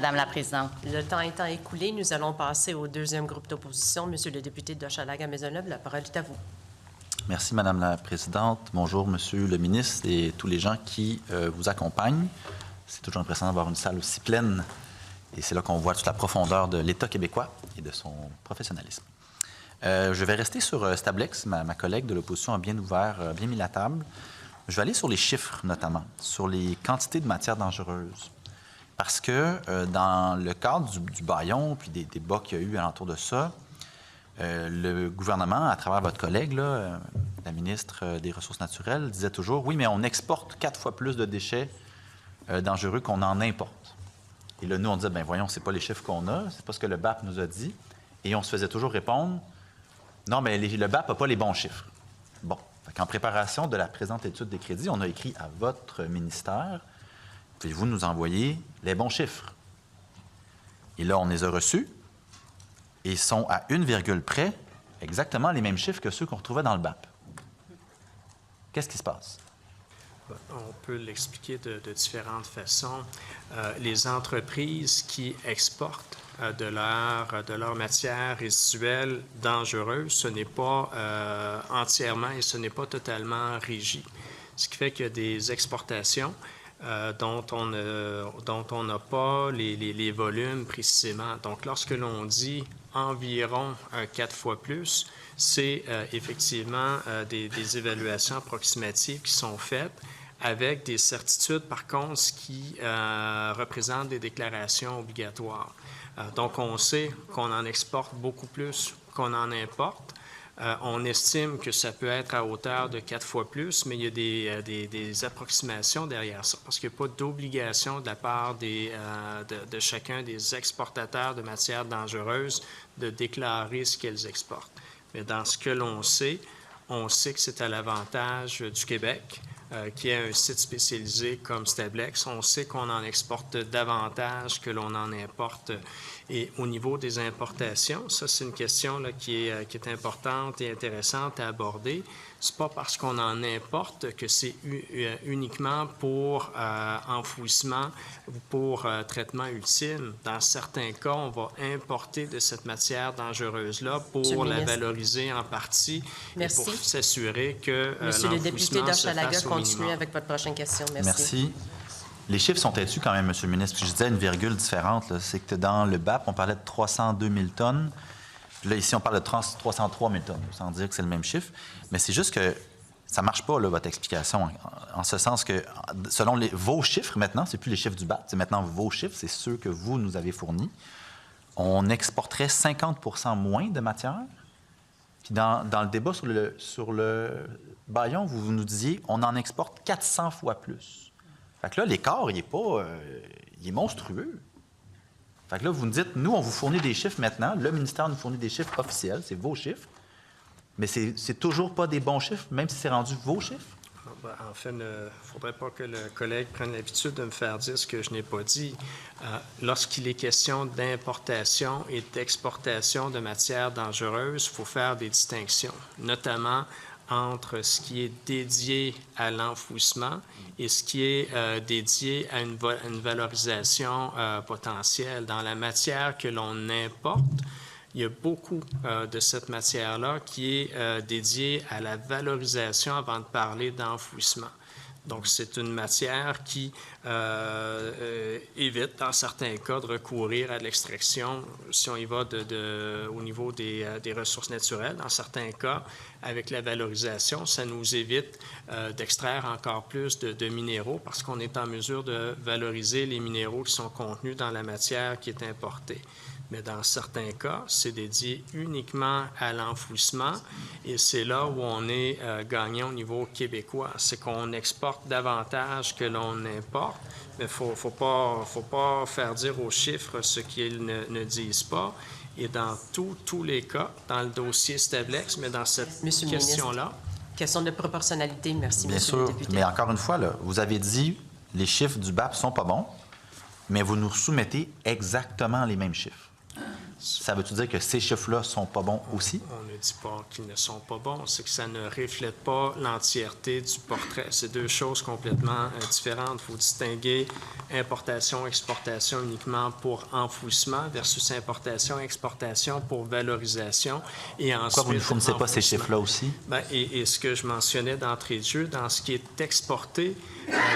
Madame la Présidente. Le temps étant écoulé, nous allons passer au deuxième groupe d'opposition. Monsieur le député d'Hochelaga-Maisonneuve, la parole est à vous. Merci, Madame la Présidente. Bonjour, Monsieur le ministre et tous les gens qui vous accompagnent. C'est toujours impressionnant d'avoir une salle aussi pleine et c'est là qu'on voit toute la profondeur de l'État québécois et de son professionnalisme. Je vais rester sur Stablex. Ma collègue de l'opposition a bien ouvert, bien mis la table. Je vais aller sur les chiffres, notamment, sur les quantités de matières dangereuses. Parce que dans le cadre du bâillon puis des débats qu'il y a eu alentour de ça, le gouvernement, à travers votre collègue, là, la ministre des Ressources naturelles, disait toujours « Oui, mais on exporte 4 fois plus de déchets dangereux qu'on en importe. » Et là, nous, on disait « Bien, voyons, c'est pas les chiffres qu'on a, c'est pas ce que le BAP nous a dit. » Et on se faisait toujours répondre « Non, mais le BAP n'a pas les bons chiffres. » Bon, en préparation de la présente étude des crédits, on a écrit à votre ministère « Pouvez-vous nous envoyer les bons chiffres? » Et là, on les a reçus. Et sont à une virgule près exactement les mêmes chiffres que ceux qu'on retrouvait dans le BAP. Qu'est-ce qui se passe? On peut l'expliquer de différentes façons. Les entreprises qui exportent de leur matière résiduelle dangereuse, ce n'est pas entièrement et ce n'est pas totalement régi. Ce qui fait qu'il y a des exportations dont on n'a pas les volumes précisément. Donc, lorsque l'on dit environ 4 fois plus, c'est effectivement des évaluations approximatives qui sont faites avec des certitudes, par contre, ce qui représente des déclarations obligatoires. Donc, on sait qu'on en exporte beaucoup plus qu'on en importe. On estime que ça peut être à hauteur de 4 fois plus, mais il y a des approximations derrière ça, parce qu'il n'y a pas d'obligation de la part de chacun des exportateurs de matières dangereuses de déclarer ce qu'elles exportent. Mais dans ce que l'on sait, on sait que c'est à l'avantage du Québec, qui est un site spécialisé comme Stablex. On sait qu'on en exporte davantage que l'on en importe. Et au niveau des importations, ça, c'est une question là, qui est importante et intéressante à aborder. C'est pas parce qu'on en importe que c'est uniquement pour enfouissement ou pour traitement ultime. Dans certains cas, on va importer de cette matière dangereuse-là pour la valoriser en partie. Merci. Et pour s'assurer que Monsieur le député d'Hochelaga, continuez avec votre prochaine question. Merci. Merci. Les chiffres sont têtus quand même, Monsieur le ministre. Puis je disais une virgule différente. C'est que dans le BAP, on parlait de 302 000 tonnes. Puis là, ici, on parle de 303 000 tonnes, sans dire que c'est le même chiffre. Mais c'est juste que ça ne marche pas, là, votre explication, en ce sens que, selon vos chiffres maintenant, c'est plus les chiffres du BAP, c'est maintenant vos chiffres, c'est ceux que vous nous avez fournis, on exporterait 50 % moins de matière. Puis dans le débat sur le bâillon, vous nous disiez, on en exporte 400 fois plus. Fait que là, l'écart, il est monstrueux. Fait que là, vous nous dites, nous, on vous fournit des chiffres maintenant. Le ministère nous fournit des chiffres officiels, c'est vos chiffres. Mais c'est toujours pas des bons chiffres, même si c'est rendu vos chiffres. En fait, il ne faudrait pas que le collègue prenne l'habitude de me faire dire ce que je n'ai pas dit. Lorsqu'il est question d'importation et d'exportation de matières dangereuses, il faut faire des distinctions, notamment entre ce qui est dédié à l'enfouissement et ce qui est dédié à une valorisation potentielle. Dans la matière que l'on importe, il y a beaucoup de cette matière-là qui est dédiée à la valorisation avant de parler d'enfouissement. Donc, c'est une matière qui évite, dans certains cas, de recourir à l'extraction, si on y va au niveau des ressources naturelles. Dans certains cas, avec la valorisation, ça nous évite d'extraire encore plus de minéraux parce qu'on est en mesure de valoriser les minéraux qui sont contenus dans la matière qui est importée. Mais dans certains cas, c'est dédié uniquement à l'enfouissement et c'est là où on est gagnant au niveau québécois. C'est qu'on exporte davantage que l'on importe, mais il ne faut pas faire dire aux chiffres ce qu'ils ne disent pas. Et dans tous les cas, dans le dossier Stablex, mais dans cette question-là... Question de proportionnalité, merci, Bien Monsieur sûr, le député. mais encore une fois, là, vous avez dit les chiffres du BAP sont pas bons, mais vous nous soumettez exactement les mêmes chiffres. Ça veut-tu dire que ces chiffres-là ne sont pas bons aussi? On ne dit pas qu'ils ne sont pas bons, c'est que ça ne reflète pas l'entièreté du portrait. C'est deux choses complètement différentes. Il faut distinguer importation, exportation uniquement pour enfouissement versus importation, exportation pour valorisation. Et ensuite, Pourquoi vous ne fournissez pas ces chiffres-là aussi? Bien, et ce que je mentionnais d'entrée de jeu, dans ce qui est exporté,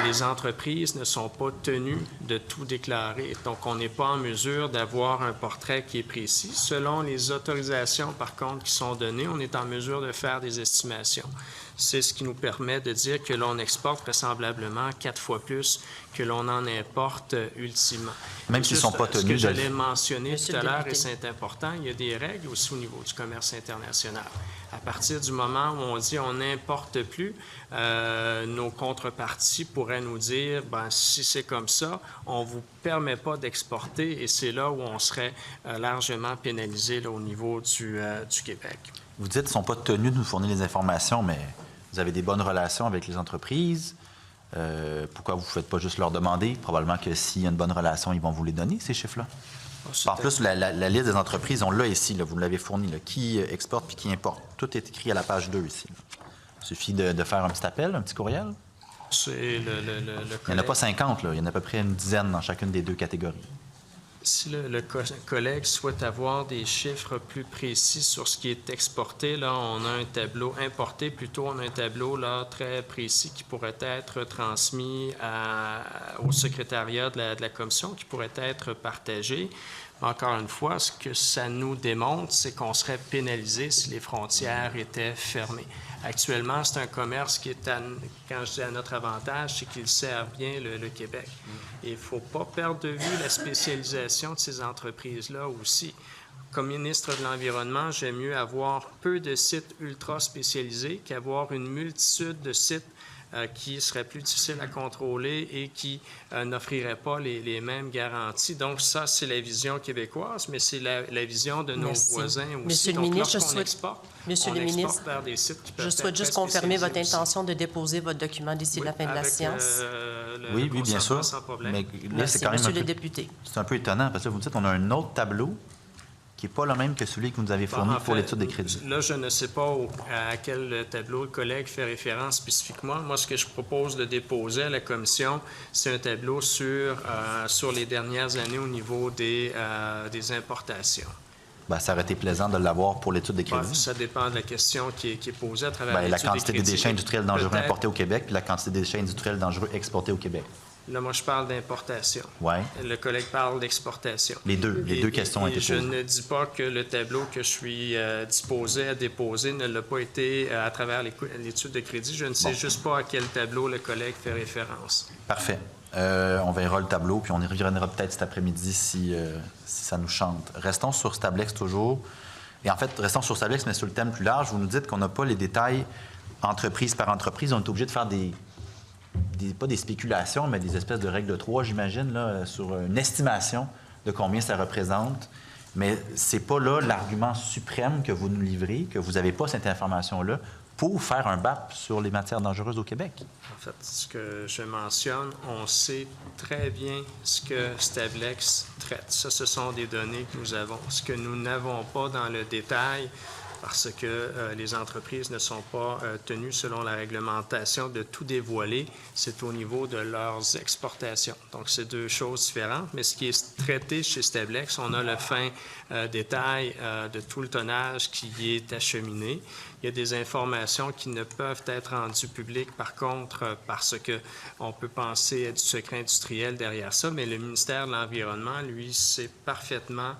les entreprises ne sont pas tenues de tout déclarer. Donc, on n'est pas en mesure d'avoir un portrait qui est précis. Selon les autorisations, par contre, qui sont données, on est en mesure de faire des estimations. C'est ce qui nous permet de dire que l'on exporte vraisemblablement 4 fois plus que l'on en importe ultimement. Même s'ils ne sont pas tenus Ce que de... j'allais mentionner Monsieur tout à le l'heure, et député. c'est important, il y a des règles aussi au niveau du commerce international. À partir du moment où on dit on n'importe plus, nos contreparties pourraient nous dire, ben, si c'est comme ça, on ne vous permet pas d'exporter, et c'est là où on serait largement pénalisé là, au niveau du Québec. Vous dites qu'ils ne sont pas tenus de nous fournir les informations, mais vous avez des bonnes relations avec les entreprises. Pourquoi vous ne faites pas juste leur demander? Probablement que s'il y a une bonne relation, ils vont vous les donner, ces chiffres-là. En plus, la liste des entreprises, on l'a ici, là, vous l'avez fourni, là, qui exporte puis qui importe. Tout est écrit à la page 2 ici. Là. Il suffit de faire un petit appel, un petit courriel. C'est le Il n'y en a pas 50, là. Il y en a à peu près une dizaine dans chacune des deux catégories. Si le collègue souhaite avoir des chiffres plus précis sur ce qui est exporté, là, on a un tableau importé, plutôt on a un tableau là, très précis qui pourrait être transmis au secrétariat de la commission, qui pourrait être partagé. Encore une fois, ce que ça nous démontre, c'est qu'on serait pénalisé si les frontières étaient fermées. Actuellement, c'est un commerce qui est, quand je dis à notre avantage, c'est qu'il sert bien le Québec. Et il ne faut pas perdre de vue la spécialisation de ces entreprises-là aussi. Comme ministre de l'Environnement, j'aime mieux avoir peu de sites ultra spécialisés qu'avoir une multitude de sites qui seraient plus difficiles à contrôler et qui n'offriraient pas les mêmes garanties. Donc, ça, c'est la vision québécoise, mais c'est la vision de nos voisins aussi. Monsieur le Donc, ministre, je lorsqu'on souhaite... exporte, Monsieur on le exporte ministre, vers des sites qui peuvent je être souhaite juste très confirmer votre spécialisés aussi. intention de déposer votre document d'ici Oui, la fin de la avec, séance. Oui, bien sûr. Sans problème. Mais là, Merci, c'est quand même Monsieur un le peu, député. c'est un peu étonnant parce que vous dites qu'on a un autre tableau qui n'est pas le même que celui que vous nous avez fourni En pour fait, l'étude des crédits. Là, je ne sais pas à quel tableau le collègue fait référence spécifiquement. Moi, ce que je propose de déposer à la commission, c'est un tableau sur les dernières années au niveau des importations. Ben, ça aurait été plaisant de l'avoir pour l'étude des Ben, crédits. ça dépend de la question qui est posée à travers Ben, la l'étude quantité des crédits. déchets industriels dangereux Peut-être- importés au Québec puis la quantité des déchets industriels dangereux exportés au Québec. Là, moi, je parle d'importation. Oui. Le collègue parle d'exportation. Les deux questions ont été Je posées. ne dis pas que le tableau que je suis disposé à déposer ne l'a pas été à travers l'étude de crédit. Je ne sais juste pas à quel tableau le collègue fait référence. Parfait. On verra le tableau, puis on y reviendra peut-être cet après-midi si ça nous chante. Restons sur Stablex toujours. Et en fait, restons sur Stablex, mais sur le thème plus large. Vous nous dites qu'on n'a pas les détails entreprise par entreprise. On est obligé de faire pas des spéculations, mais des espèces de règles de 3, j'imagine, là, sur une estimation de combien ça représente. Mais ce n'est pas là l'argument suprême que vous nous livrez, que vous n'avez pas cette information-là pour faire un BAP sur les matières dangereuses au Québec. En fait, ce que je mentionne, on sait très bien ce que Stablex traite. Ça, ce sont des données que nous avons. Ce que nous n'avons pas dans le détail, parce que les entreprises ne sont pas tenues, selon la réglementation, de tout dévoiler, c'est au niveau de leurs exportations. Donc, c'est deux choses différentes, mais ce qui est traité chez Stablex, on a le fin détail de tout le tonnage qui y est acheminé. Il y a des informations qui ne peuvent être rendues publiques, par contre, parce qu'on peut penser à du secret industriel derrière ça, mais le ministère de l'Environnement, lui, sait parfaitement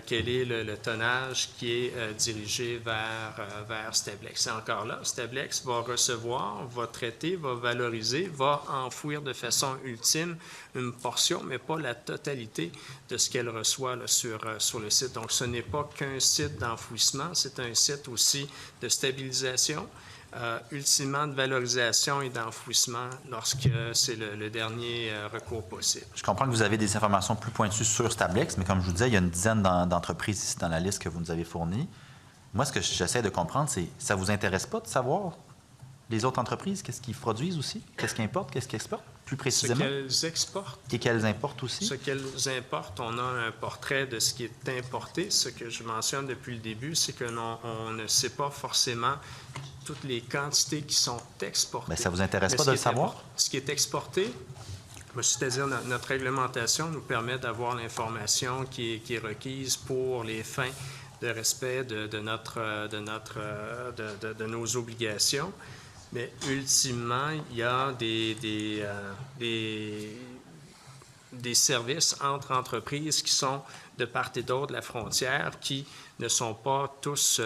quel est le tonnage qui est dirigé vers Stablex. Et encore là, Stablex va recevoir, va traiter, va valoriser, va enfouir de façon ultime une portion, mais pas la totalité de ce qu'elle reçoit là, sur le site. Donc, ce n'est pas qu'un site d'enfouissement, c'est un site aussi de stabilisation, ultimement de valorisation et d'enfouissement lorsque c'est le dernier recours possible. Je comprends que vous avez des informations plus pointues sur Stablex, mais comme je vous disais, il y a une dizaine d'entreprises ici dans la liste que vous nous avez fournie. Moi, ce que j'essaie de comprendre, c'est ça vous intéresse pas de savoir les autres entreprises, qu'est-ce qu'ils produisent aussi, qu'est-ce qu'ils importent, qu'est-ce qu'ils exportent? plus Ce précisément? qu'elles exportent. Et qu'elles importent aussi? Ce qu'elles importent, on a un portrait de ce qui est importé. Ce que je mentionne depuis le début, c'est que on ne sait pas forcément toutes les quantités qui sont exportées. Bien, ça ne vous intéresse pas de le savoir? Ce qui est exporté, c'est-à-dire notre réglementation nous permet d'avoir l'information qui est requise pour les fins de respect de nos obligations. Mais ultimement, il y a des services entre entreprises qui sont de part et d'autre de la frontière, qui ne sont pas tous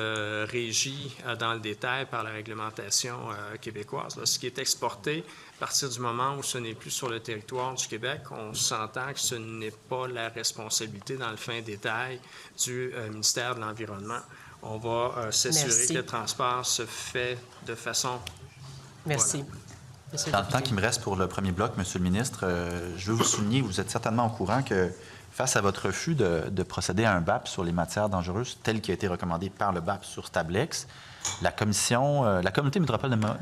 régis dans le détail par la réglementation québécoise. Là, ce qui est exporté, à partir du moment où ce n'est plus sur le territoire du Québec, on s'entend que ce n'est pas la responsabilité dans le fin détail du ministère de l'Environnement. On va s'assurer que le transport se fait de façon... Merci. Voilà. Monsieur Dans le le temps député. qui me reste pour le premier bloc, Monsieur le ministre, je veux vous souligner, vous êtes certainement au courant que face à votre refus de procéder à un BAP sur les matières dangereuses, tel qui a été recommandé par le BAP sur Stablex, la communauté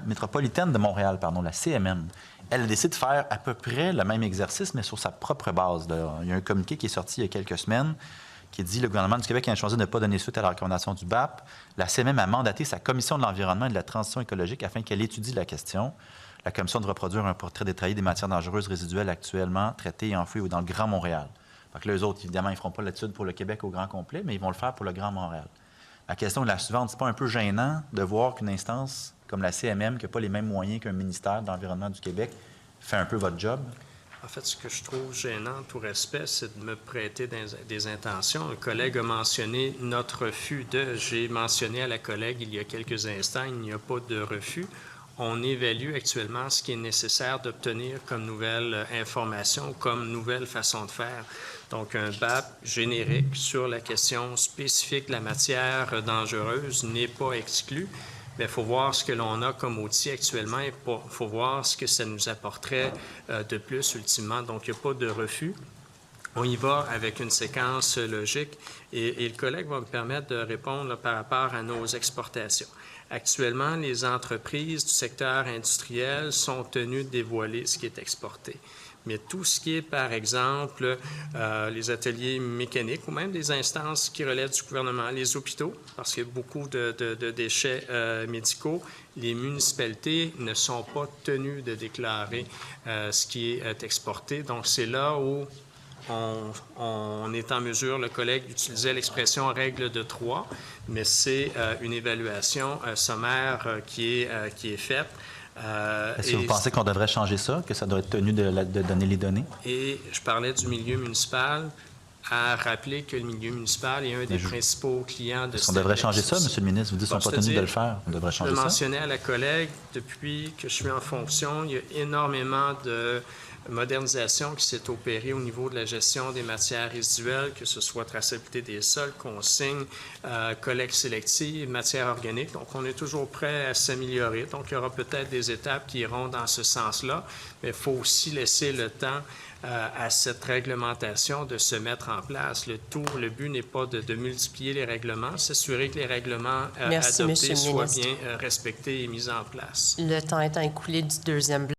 métropolitaine de Montréal, la CMM, elle décide de faire à peu près le même exercice, mais sur sa propre base. Il y a un communiqué qui est sorti il y a quelques semaines qui dit « Le gouvernement du Québec a choisi de ne pas donner suite à la recommandation du BAP. La CMM a mandaté sa commission de l'environnement et de la transition écologique afin qu'elle étudie la question. La commission devra produire un portrait détaillé des matières dangereuses résiduelles actuellement traitées et enfouies dans le Grand Montréal. » Fait que là, eux autres, évidemment, ils ne feront pas l'étude pour le Québec au grand complet, mais ils vont le faire pour le Grand Montréal. La question est la suivante. C'est pas un peu gênant de voir qu'une instance comme la CMM, qui n'a pas les mêmes moyens qu'un ministère de l'Environnement du Québec, fait un peu votre job? En fait, ce que je trouve gênant, tout respect, c'est de me prêter des intentions. Un collègue a mentionné notre refus de... J'ai mentionné à la collègue il y a quelques instants, il n'y a pas de refus. On évalue actuellement ce qui est nécessaire d'obtenir comme nouvelle information, comme nouvelle façon de faire. Donc, un BAP générique sur la question spécifique de la matière dangereuse n'est pas exclu, mais il faut voir ce que l'on a comme outil actuellement et il faut voir ce que ça nous apporterait de plus ultimement. Donc, il n'y a pas de refus. On y va avec une séquence logique et le collègue va me permettre de répondre là, par rapport à nos exportations. Actuellement, les entreprises du secteur industriel sont tenues de dévoiler ce qui est exporté. Mais tout ce qui est, par exemple, les ateliers mécaniques ou même des instances qui relèvent du gouvernement, les hôpitaux, parce qu'il y a beaucoup de déchets médicaux, les municipalités ne sont pas tenues de déclarer ce qui est exporté. Donc, c'est là où on est en mesure, le collègue utilisait l'expression « règle de 3 », mais c'est une évaluation sommaire qui est faite. Est-ce que vous pensez qu'on devrait changer ça, que ça doit être tenu de donner les données? Et je parlais du milieu municipal, à rappeler que le milieu municipal est un des principaux clients de... Est-ce qu'on devrait changer ça, Monsieur le ministre? Vous dites qu'ils ne sont pas tenus de le faire. On devrait changer ça? Je le mentionnais à la collègue, depuis que je suis en fonction, il y a énormément de modernisation qui s'est opérée au niveau de la gestion des matières résiduelles, que ce soit traçabilité des sols, consignes, collecte sélective, matières organiques. Donc, on est toujours prêt à s'améliorer. Donc, il y aura peut-être des étapes qui iront dans ce sens-là, mais il faut aussi laisser le temps à cette réglementation de se mettre en place. Le but n'est pas de multiplier les règlements, s'assurer que les règlements adoptés soient bien respectés et mis en place. Le temps étant écoulé du deuxième bloc.